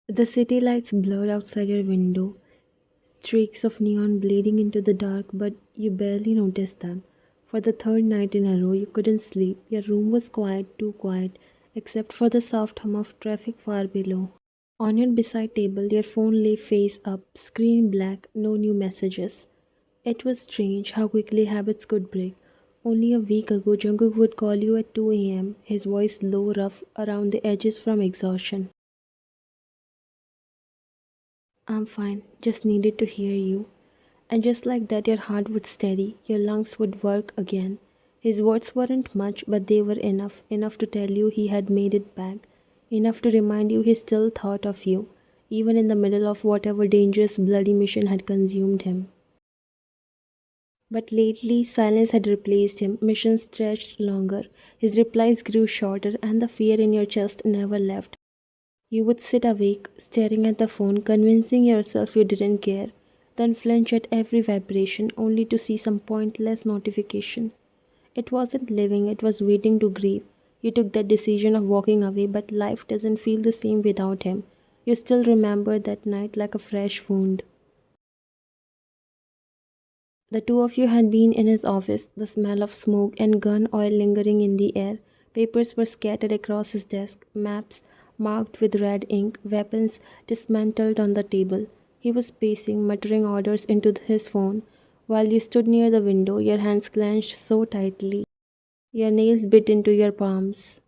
The city lights blurred outside your window, streaks of neon bleeding into the dark, but you barely noticed them. For the third night in a row, you couldn't sleep. Your room was quiet, too quiet, except for the soft hum of traffic far below. On your beside table, your phone lay face up, screen black, no new messages. It was strange how quickly habits could break. Only a week ago, Jungkook would call you at 2 a.m., his voice low, rough, around the edges from exhaustion. I'm fine, just needed to hear you. And just like that, your heart would steady, your lungs would work again. His words weren't much, but they were enough to tell you he had made it back, enough to remind you he still thought of you, even in the middle of whatever dangerous, bloody mission had consumed him. But lately, silence had replaced him, missions stretched longer, his replies grew shorter, and the fear in your chest never left. You would sit awake, staring at the phone, convincing yourself you didn't care, then flinch at every vibration only to see some pointless notification. It wasn't living, it was waiting to grieve. You took that decision of walking away, but life doesn't feel the same without him. You still remember that night like a fresh wound. The two of you had been in his office, the smell of smoke and gun oil lingering in the air. Papers were scattered across his desk, maps marked with red ink, weapons dismantled on the table. He was pacing, muttering orders into his phone, while you stood near the window, your hands clenched so tightly, your nails bit into your palms.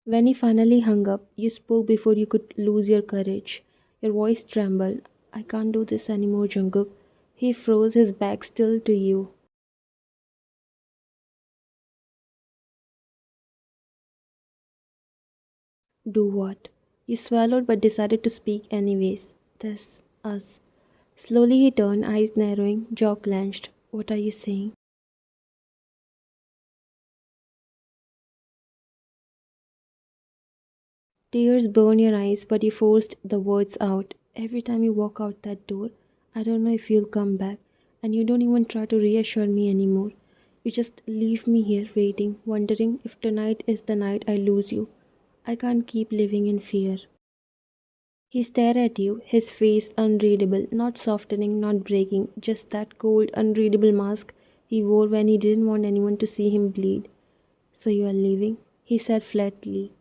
When he finally hung up, you spoke before you could lose your courage. Your voice trembled. I can't do this anymore, Jungkook. He froze, his back still to you. Do what? You swallowed but decided to speak anyways. This, us. Slowly he turned, eyes narrowing, jaw clenched. What are you saying? Tears burned your eyes, but you forced the words out. Every time you walk out that door, I don't know if you'll come back, and you don't even try to reassure me anymore. You just leave me here waiting, wondering if tonight is the night I lose you. I can't keep living in fear. He stared at you, his face unreadable, not softening, not breaking, just that cold, unreadable mask he wore when he didn't want anyone to see him bleed. So you are leaving? He said flatly.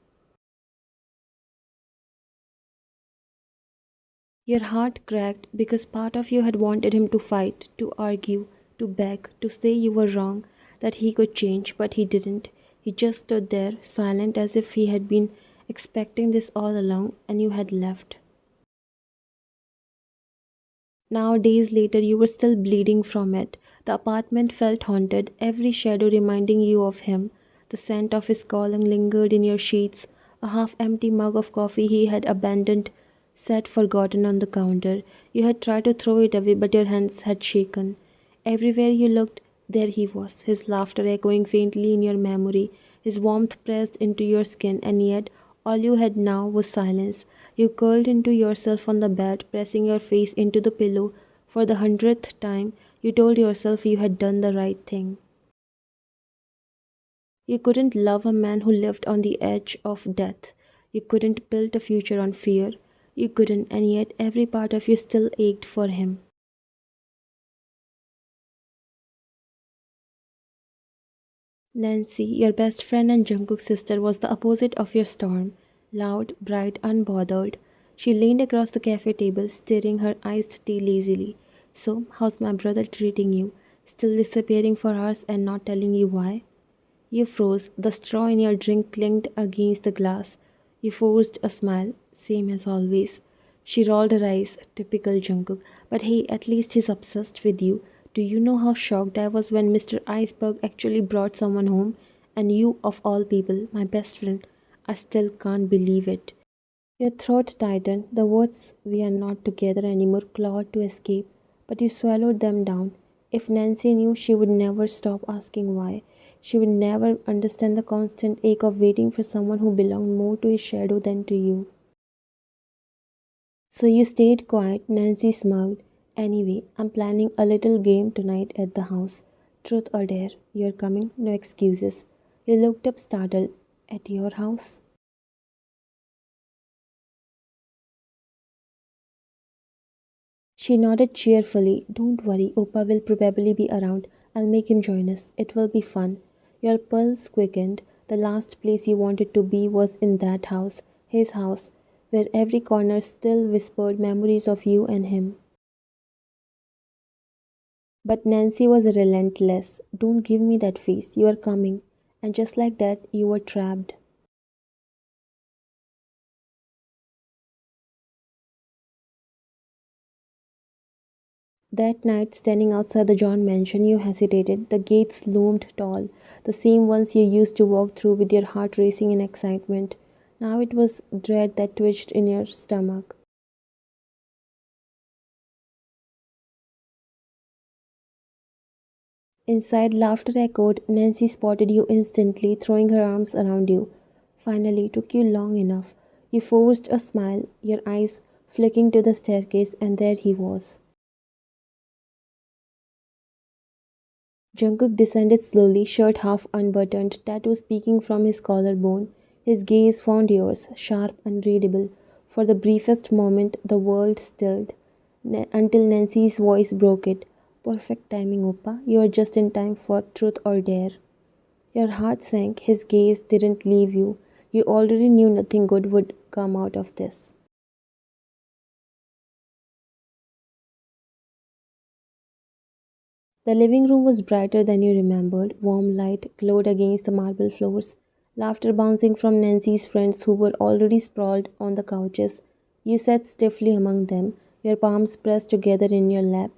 Your heart cracked because part of you had wanted him to fight, to argue, to beg, to say you were wrong, that he could change, but he didn't. He just stood there, silent as if he had been expecting this all along and you had left. Now, days later, you were still bleeding from it. The apartment felt haunted, every shadow reminding you of him. The scent of his calling lingered in your sheets. A half empty mug of coffee he had abandoned sat forgotten on the counter. You had tried to throw it away, but your hands had shaken. Everywhere you looked, there he was, his laughter echoing faintly in your memory, his warmth pressed into your skin, and yet all you had now was silence. You curled into yourself on the bed, pressing your face into the pillow. For the hundredth time, you told yourself you had done the right thing. You couldn't love a man who lived on the edge of death. You couldn't build a future on fear. You couldn't, and yet every part of you still ached for him. Nancy, your best friend and Jungkook's sister, was the opposite of your storm. Loud, bright, unbothered. She leaned across the cafe table, stirring her iced tea lazily. So, how's my brother treating you? Still disappearing for hours and not telling you why? You froze. The straw in your drink clinked against the glass. You forced a smile, same as always. She rolled her eyes, typical Jungkook. But hey, at least he's obsessed with you. Do you know how shocked I was when Mr. Iceberg actually brought someone home? And you, of all people, my best friend. I still can't believe it. Your throat tightened, the words "we are not together anymore" clawed to escape, but you swallowed them down. If Nancy knew, she would never stop asking why. She would never understand the constant ache of waiting for someone who belonged more to his shadow than to you. So you stayed quiet, Nancy smirked. Anyway, I'm planning a little game tonight at the house. Truth or dare, you're coming, no excuses. You looked up startled. At your house? She nodded cheerfully. Don't worry, Opa will probably be around. I'll make him join us. It will be fun. Your pulse quickened. The last place you wanted to be was in that house, his house, where every corner still whispered memories of you and him. But Nancy was relentless. Don't give me that face. You are coming. And just like that, you were trapped. That night, standing outside the John mansion, you hesitated. The gates loomed tall, the same ones you used to walk through with your heart racing in excitement. Now it was dread that twitched in your stomach. Inside, laughter echoed. Nancy spotted you instantly, throwing her arms around you. Finally, took you long enough. You forced a smile, your eyes flicking to the staircase, and there he was. Jungkook descended slowly, shirt half unbuttoned, tattoos peeking from his collarbone. His gaze found yours, sharp, unreadable. For the briefest moment, the world stilled, until Nancy's voice broke it. Perfect timing, Oppa. You are just in time for truth or dare. Your heart sank, his gaze didn't leave you. You already knew nothing good would come out of this. The living room was brighter than you remembered. Warm light glowed against the marble floors, laughter bouncing from Nancy's friends who were already sprawled on the couches. You sat stiffly among them, your palms pressed together in your lap.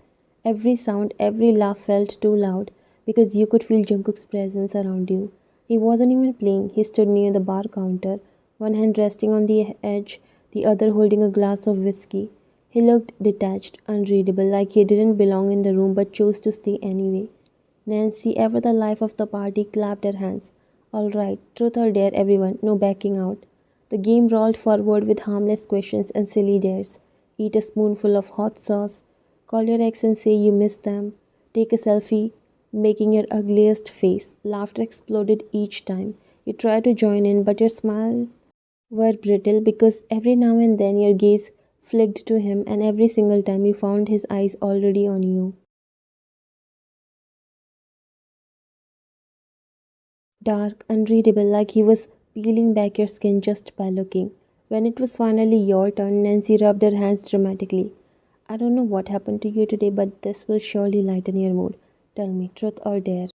Every sound, every laugh felt too loud because you could feel Jungkook's presence around you. He wasn't even playing, he stood near the bar counter, one hand resting on the edge, the other holding a glass of whiskey. He looked detached, unreadable, like he didn't belong in the room but chose to stay anyway. Nancy, ever the life of the party, clapped her hands. All right, truth or dare, everyone, no backing out. The game rolled forward with harmless questions and silly dares. Eat a spoonful of hot sauce. Call your ex and say you miss them. Take a selfie, making your ugliest face. Laughter exploded each time. You tried to join in, but your smile were brittle because every now and then your gaze flicked to him, and every single time you found his eyes already on you. Dark, unreadable, like he was peeling back your skin just by looking. When it was finally your turn, Nancy rubbed her hands dramatically. I don't know what happened to you today, but this will surely lighten your mood. Tell me, truth or dare?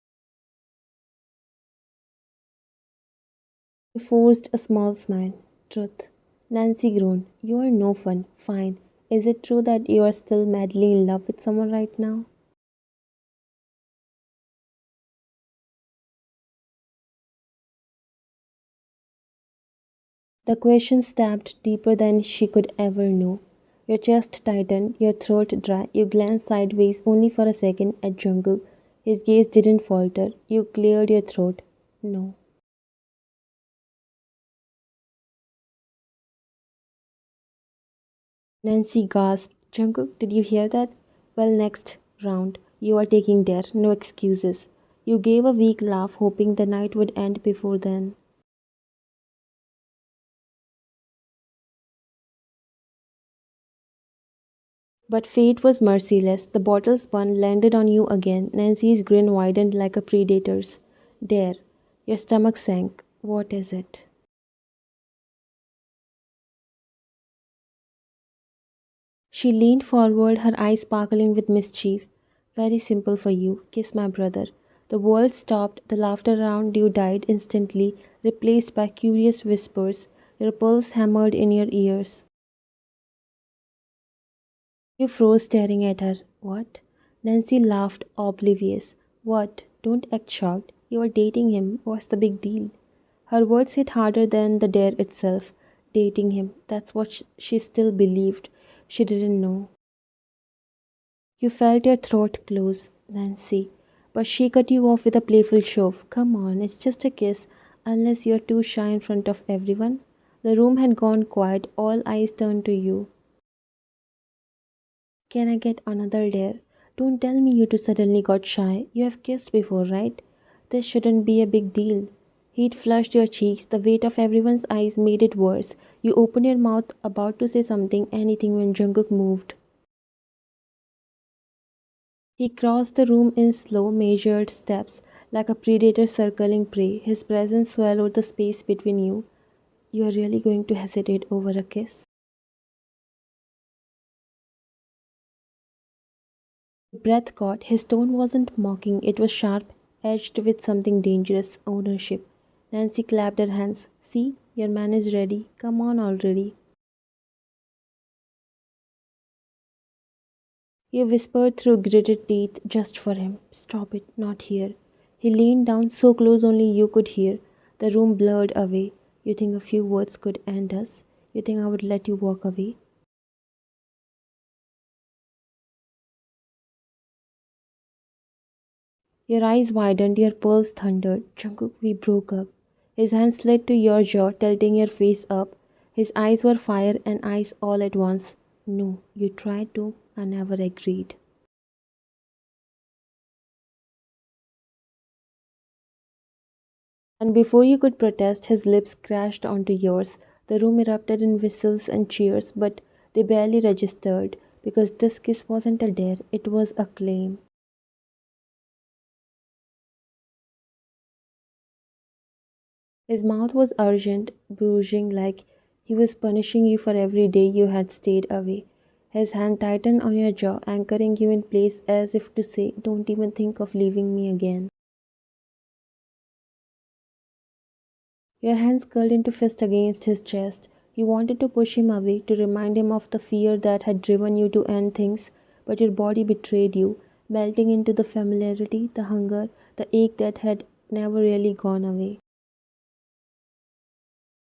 You forced a small smile. Truth. Nancy groaned. You are no fun. Fine. Is it true that you are still madly in love with someone right now? The question stabbed deeper than she could ever know. Your chest tightened, your throat dry. You glanced sideways only for a second at Jungkook. His gaze didn't falter. You cleared your throat. No. Nancy gasped. Jungkook, did you hear that? Well, next round. You are taking dare. No excuses. You gave a weak laugh, hoping the night would end before then. But fate was merciless. The bottle spun, landed on you again. Nancy's grin widened like a predator's. Dare. Your stomach sank. What is it? She leaned forward, her eyes sparkling with mischief. Very simple for you. Kiss my brother. The world stopped. The laughter around you died instantly, replaced by curious whispers. Your pulse hammered in your ears. You froze, staring at her. What? Nancy laughed, oblivious. What? Don't act shocked. You are dating him. What's the big deal? Her words hit harder than the dare itself. Dating him. That's what she still believed. She didn't know. You felt your throat close, Nancy. But she cut you off with a playful shove. Come on, it's just a kiss, unless you're too shy in front of everyone. The room had gone quiet, all eyes turned to you. Can I get another dare? Don't tell me you two suddenly got shy. You have kissed before, right? This shouldn't be a big deal. Heat flushed your cheeks. The weight of everyone's eyes made it worse. You opened your mouth about to say something, anything, when Jungkook moved. He crossed the room in slow, measured steps, like a predator circling prey. His presence swallowed the space between you. You are really going to hesitate over a kiss? Breath caught. His tone wasn't mocking, it was sharp, edged with something dangerous ownership. Nancy clapped her hands. See, your man is ready. Come on already. He whispered through gritted teeth just for him. Stop it, not here. He leaned down so close only you could hear. The room blurred away. You think a few words could end us? You think I would let you walk away? Your eyes widened, your pulse thundered. Jungkook, we broke up. His hand slid to your jaw, tilting your face up. His eyes were fire and ice all at once. No, you tried to. I never agreed. And before you could protest, his lips crashed onto yours. The room erupted in whistles and cheers, but they barely registered because this kiss wasn't a dare, it was a claim. His mouth was urgent, bruising like he was punishing you for every day you had stayed away. His hand tightened on your jaw, anchoring you in place as if to say, don't even think of leaving me again. Your hands curled into fist against his chest. You wanted to push him away, to remind him of the fear that had driven you to end things, but your body betrayed you, melting into the familiarity, the hunger, the ache that had never really gone away.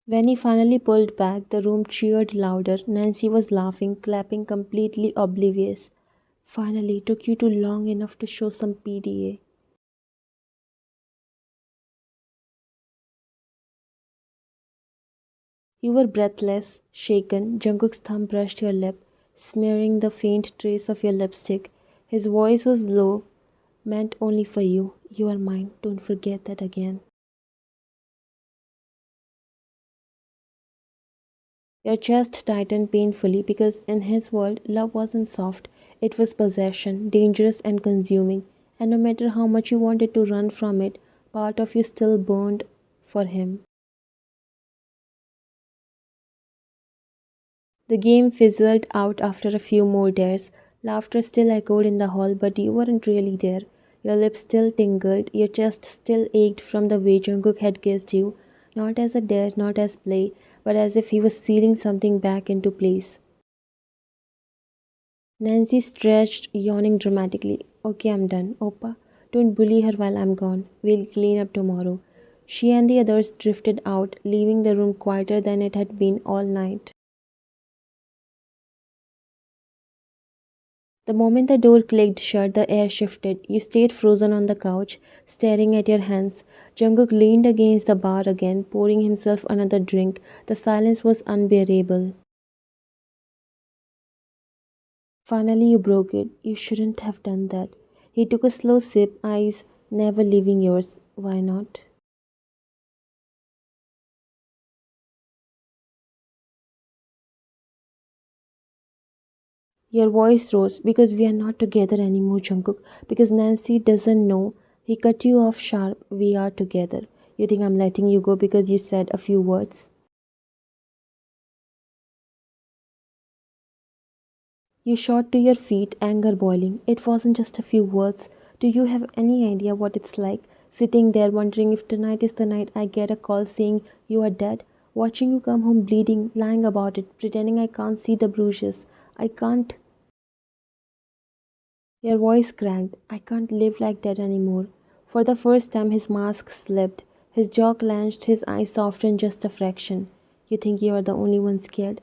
When he finally pulled back, the room cheered louder. Nancy was laughing, clapping, completely oblivious. Finally, took you too long enough to show some PDA. You were breathless, shaken. Jungkook's thumb brushed your lip, smearing the faint trace of your lipstick. His voice was low, meant only for you. You are mine. Don't forget that again. Your chest tightened painfully because in his world, love wasn't soft. It was possession, dangerous and consuming. And no matter how much you wanted to run from it, part of you still burned for him. The game fizzled out after a few more dares. Laughter still echoed in the hall, but you weren't really there. Your lips still tingled, your chest still ached from the way Jungkook had kissed you, not as a dare, not as play, but as if he was sealing something back into place. Nancy stretched, yawning dramatically. Okay, I'm done. Oppa, don't bully her while I'm gone. We'll clean up tomorrow. She and the others drifted out, leaving the room quieter than it had been all night. The moment the door clicked shut, the air shifted. You stayed frozen on the couch, staring at your hands. Jungkook leaned against the bar again, pouring himself another drink. The silence was unbearable. Finally, you broke it. You shouldn't have done that. He took a slow sip, eyes never leaving yours. Why not? Your voice rose because we are not together anymore, Jungkook. Because Nancy doesn't know. He cut you off sharp. We are together. You think I'm letting you go because you said a few words? You shot to your feet, anger boiling. It wasn't just a few words. Do you have any idea what it's like? Sitting there wondering if tonight is the night I get a call saying you are dead, watching you come home bleeding, lying about it, pretending I can't see the bruises. I can't. Your voice cracked. I can't live like that anymore. For the first time, his mask slipped. His jaw clenched, his eyes softened just a fraction. You think you are the only one scared?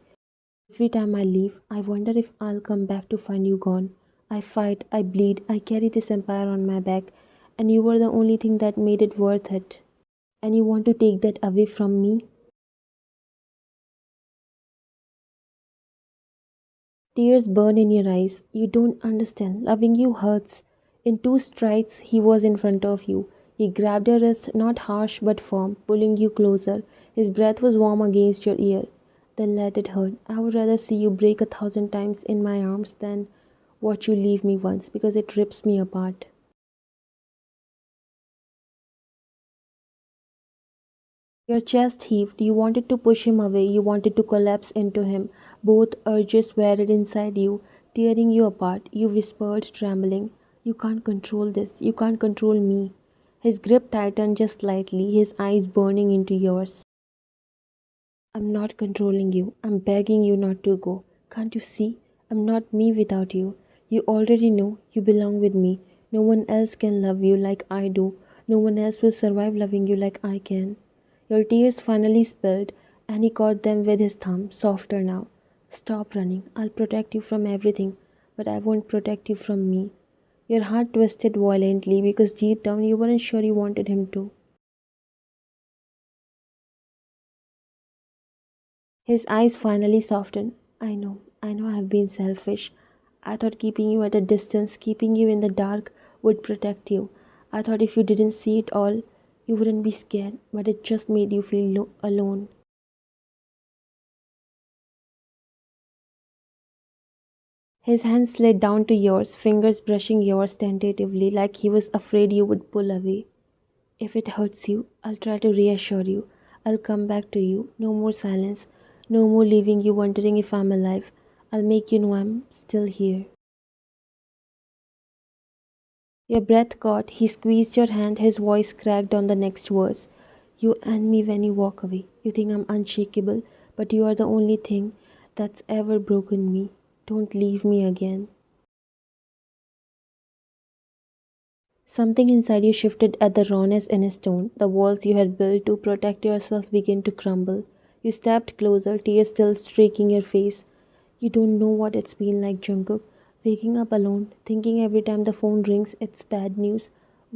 Every time I leave, I wonder if I'll come back to find you gone. I fight, I bleed, I carry this empire on my back, and you were the only thing that made it worth it. And you want to take that away from me? Tears burn in your eyes. You don't understand. Loving you hurts. In two strides, he was in front of you. He grabbed your wrist, not harsh but firm, pulling you closer. His breath was warm against your ear. Then let it hurt. I would rather see you break 1,000 times in my arms than watch you leave me once because it rips me apart. Your chest heaved. You wanted to push him away. You wanted to collapse into him. Both urges swirled inside you, tearing you apart. You whispered, trembling, "You can't control this. You can't control me." His grip tightened just slightly, his eyes burning into yours. "I'm not controlling you. I'm begging you not to go. Can't you see? I'm not me without you. You already know you belong with me. No one else can love you like I do. No one else will survive loving you like I can." Your tears finally spilled, and he caught them with his thumb, softer now. "Stop running. I'll protect you from everything, but I won't protect you from me." Your heart twisted violently because deep down you weren't sure you wanted him to. His eyes finally softened. I know I've been selfish. I thought keeping you at a distance, keeping you in the dark, would protect you. I thought if you didn't see it all, you wouldn't be scared, but it just made you feel alone. His hand slid down to yours, fingers brushing yours tentatively, like he was afraid you would pull away. "If it hurts you, I'll try to reassure you. I'll come back to you. No more silence. No more leaving you wondering if I'm alive. I'll make you know I'm still here." Your breath caught. He squeezed your hand. His voice cracked on the next words. "You and me when you walk away. You think I'm unshakable, but you are the only thing that's ever broken me. Don't leave me again." Something inside you shifted at the rawness in his tone. The walls you had built to protect yourself began to crumble. You stepped closer, tears still streaking your face. "You don't know what it's been like, Jungkook. Waking up alone, thinking every time the phone rings it's bad news,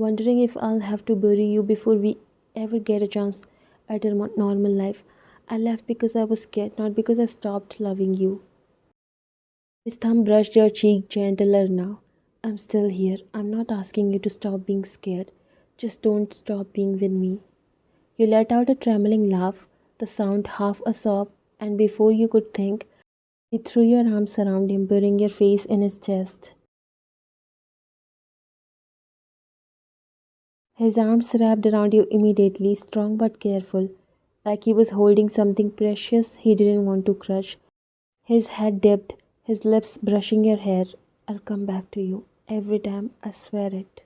wondering if I'll have to bury you before we ever get a chance at a normal life. I left because I was scared, not because I stopped loving you." His thumb brushed your cheek gentler now. "I'm still here. I'm not asking you to stop being scared. Just don't stop being with me." You let out a trembling laugh, the sound half a sob, and before you could think, you threw your arms around him, burying your face in his chest. His arms wrapped around you immediately, strong but careful, like he was holding something precious he didn't want to crush. His head dipped, his lips brushing your hair. "I'll come back to you. Every time, I swear it."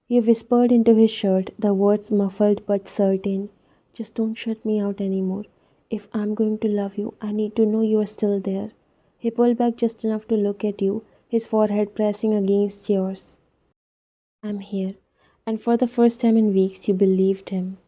You whispered into his shirt, the words muffled but certain. "Just don't shut me out anymore. If I'm going to love you, I need to know you are still there." He pulled back just enough to look at you, his forehead pressing against yours. "I'm here." And for the first time in weeks, you believed him.